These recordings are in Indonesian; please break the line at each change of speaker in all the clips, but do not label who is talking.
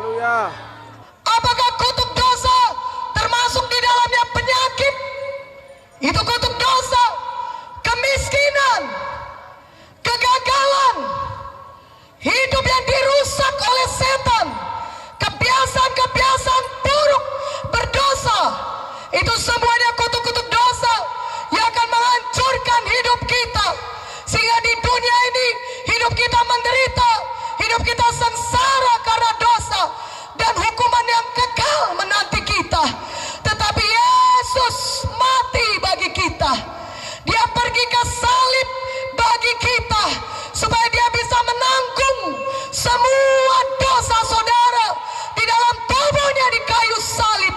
Haleluya.
Apakah kutuk dosa termasuk di dalamnya penyakit? Itu kutuk dosa, kemiskinan, kegagalan, hidup yang dirusak oleh setan, kebiasaan-kebiasaan buruk, berdosa. Itu semuanya kutuk-kutuk dosa yang akan menghancurkan hidup kita. Sehingga di dunia ini hidup kita menderita, hidup kita sengsara karena dosa, dan hukuman yang kekal menanti kita. Tetapi Yesus mati bagi kita. Dia pergi ke salib bagi kita, supaya dia bisa menanggung semua dosa saudara di dalam tubuhnya di kayu salib.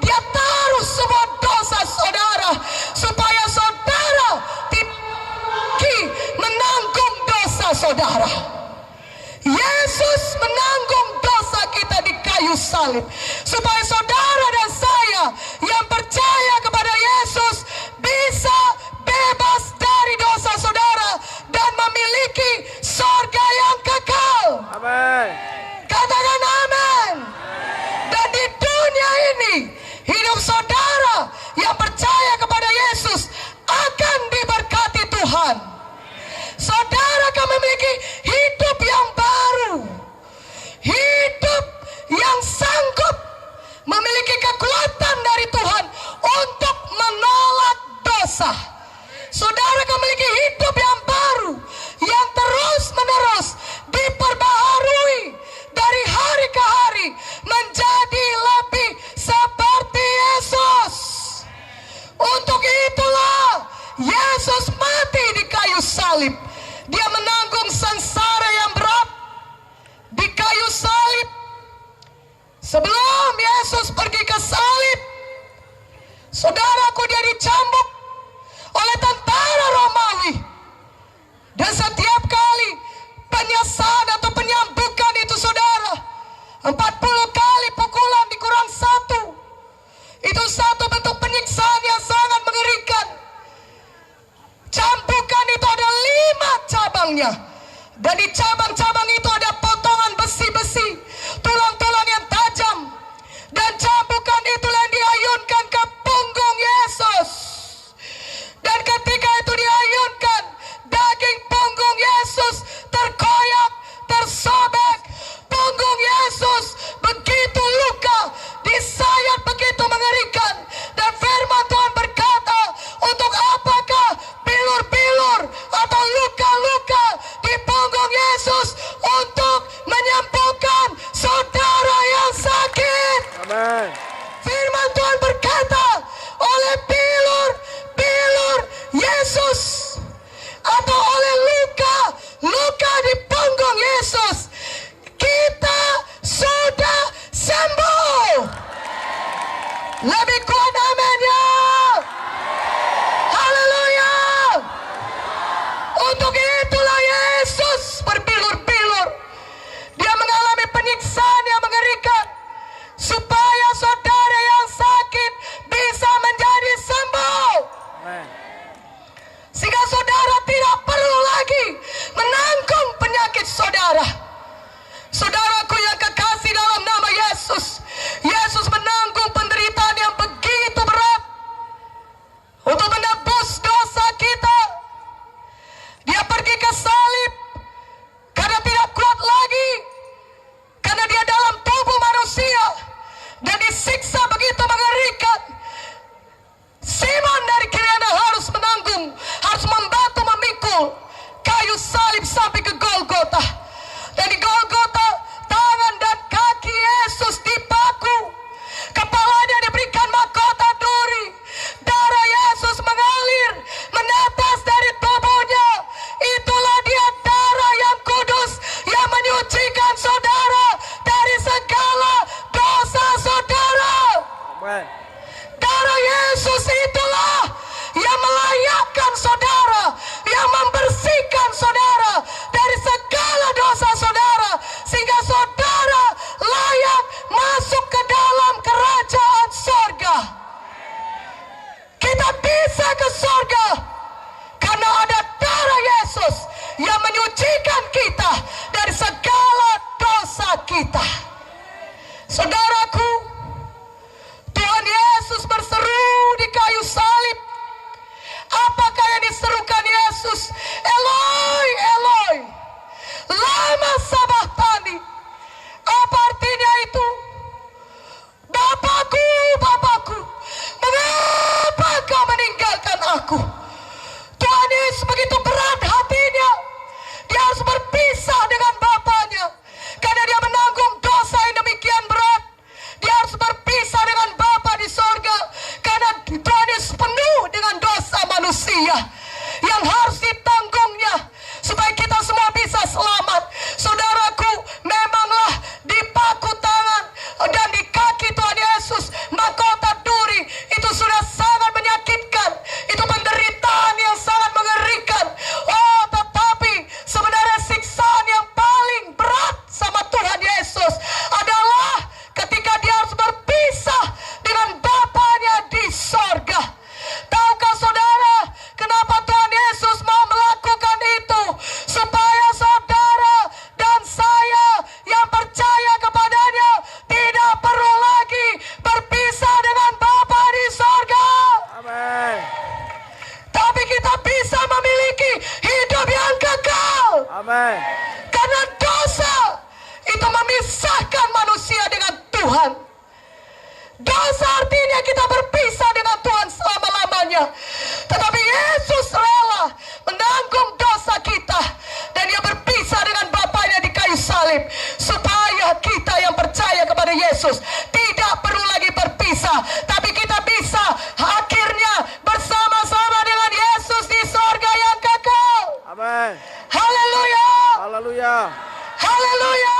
Dia taruh semua dosa saudara, supaya saudara tidak menanggung dosa saudara. Yesus menanggung dosa kita di kayu salib, supaya saudara dan saya yang percaya kepada Yesus bisa bebas dari dosa saudara dan memiliki surga yang kekal.
Amin.
Katakan amin. Dan di dunia ini hidup saudara yang percaya kepada Yesus akan diberkati Tuhan. Saudara akan memiliki hidup yang baru, hidup yang sanggup memiliki kekuatan dari Tuhan untuk menolak dosa. Saudara akan memiliki hidup yang baru, yang terus-menerus diperbaharui dari hari ke hari menjadi lebih seperti Yesus. Untuk itulah Yesus mati di kayu salib. Dia menanggung sengsara yang berat di kayu salib. Sebelum Yesus pergi ke salib, saudaraku, dia dicambuk oleh tentara Romawi. Dan setiap kali penyesalan atau penyambukan itu saudara, 40 kali pukulan dikurang 1. Itu satu bentuk penyiksaan yang sangat mengerikan. Cambukan itu ada 5 cabangnya, dan di cabang-cabang itu ada potongan besi-besi, tulang-tulang yang tajam, dan cambukan itulah yang diayunkan ke punggung Yesus. Dan ketika itu diayunkan, daging punggung Yesus terkoyak, tersobek. Punggung Yesus begitu luka, disayat begitu mengerikan. Dan firman Tuhan berkata, untuk apakah bilur-bilur atau luka-luka di punggung Yesus? Untuk menyembuhkan saudara yang sakit.
Amin.
Firman Tuhan berkata, oleh bilur Yesus atau oleh luka di punggung Yesus, kita sudah sembuh. Lebih kuat amin ya. Haleluya. Untuk itulah Yesus berbilur-bilur. Dia mengalami penyiksaan yang mengerikan, supaya saudara yang sakit bisa menjadi sembuh.
Amin.
Sehingga saudara tidak perlu lagi menanggung penyakit saudara. Saudaraku yang kekasih dalam nama Yesus, Yesus menanggung penderitaan yang begitu berat untuk menebus dosa kita. Dia pergi ke salib karena tidak kuat lagi, karena dia dalam tubuh manusia dan disiksa begitu mengerikan. Simon dari Kirene harus menanggung, harus membantu memikul kayu salib sampai ke Golgota. Dan di Golgota, tangan dan kaki Yesus dipaku, kepalanya diberikan mahkota duri, darah Yesus mengalir menetes dari tubuhnya. Itulah dia darah yang kudus yang menyucikan saudara dari segala dosa saudara.
Amin.
Darah Yesus itulah yang melayakkan saudara, yang membersihkan saudara dari segala dosa saudara, sehingga saudara layak masuk ke dalam kerajaan sorga. Kita bisa ke sorga karena ada darah Yesus yang menyucikan kita dari segala dosa kita. Saudaraku, Tuhan Yesus berseru di kayu salib. Apakah yang diserukan Yesus? Eloi, Eloi, lama sabachthani. Apa artinya itu? Bapakku, Bapakku, mengapa kau meninggalkan aku? Tuhan Yesus begitu berat hatinya. Dia harus berpisah dengan Bapaknya. Karena dia menanggung dosa yang demikian berat. Dia harus berpisah dengan Bapa di sorga. Karena Tuhan Yesus penuh dengan dosa manusia yang harus ditanggungnya supaya kita semua bisa selamat. Saudaraku, memanglah di paku tangan dan di kaki Tuhan Yesus mahkota duri itu sudah sangat menyakitkan. Itu penderitaan yang sangat mengerikan. Oh, tetapi sebenarnya siksaan yang paling berat sama Tuhan Yesus adalah ketika dia harus berpisah dengan Bapaknya di sorga. Tahukah saudara kenapa Tuhan Yesus mau melakukan itu? Supaya saudara dan saya yang percaya kepadanya tidak perlu lagi berpisah dengan Bapa di sorga.
Amin.
Tapi kita bisa memiliki hidup yang kekal.
Amin.
Karena dosa itu memisahkan manusia dengan Tuhan. Dosa artinya kita berpisah dengan Tuhan selama-lamanya. Tetapi Yesus rela menanggung dosa kita. Dan dia berpisah dengan Bapaknya di kayu salib. Supaya kita yang percaya kepada Yesus tidak perlu lagi berpisah. Tapi kita bisa akhirnya bersama-sama dengan Yesus di sorga yang kekal.
Amin.
Haleluya.
Haleluya.
Haleluya.